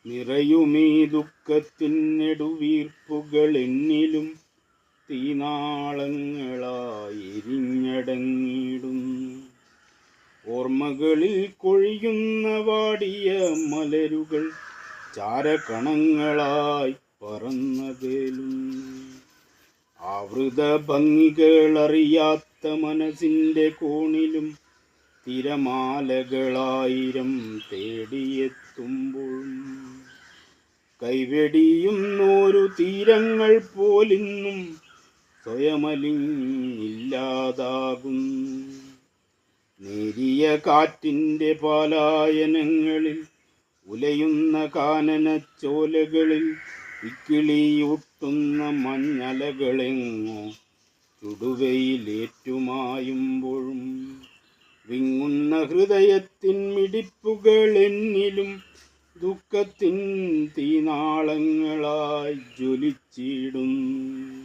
നിറയുമീ ദുഃഖത്തിൻ നെടുവീർപ്പുകൾ എന്നിലും തീനാളങ്ങളായി എരിഞ്ഞടങ്ങിടുന്നു. ഓർമ്മകളിൽ കൊഴിയുന്ന വാടിയ മലരുകൾ ചാരകണങ്ങളായി പറന്നതേലുന്നു. ആവൃത ഭംഗികളറിയാത്ത മനസ്സിൻ്റെ കോണിലും തിരമാലകളായിരം തേടിയെത്തുമ്പോൾ കൈവെടിയുന്നോരു തീരങ്ങൾ പോലിന്നും സ്വയമലിഞ്ഞില്ലാതാകുന്നു. നേരിയ കാറ്റിൻ്റെ പലായനങ്ങളിൽ ഉലയുന്ന കാനനച്ചോലകളിൽ ഇക്കിളിയൂട്ടുന്ന മഞ്ഞലകളെങ്ങോ ചുടുവയിലേറ്റുമായുമ്പോഴും വിങ്ങുന്ന ഹൃദയത്തിൻ മിടിപ്പുകൾ എന്നിലും ദുഃഖത്തിൻ തീനാളങ്ങളായി ജ്വലിച്ചിടുന്നു.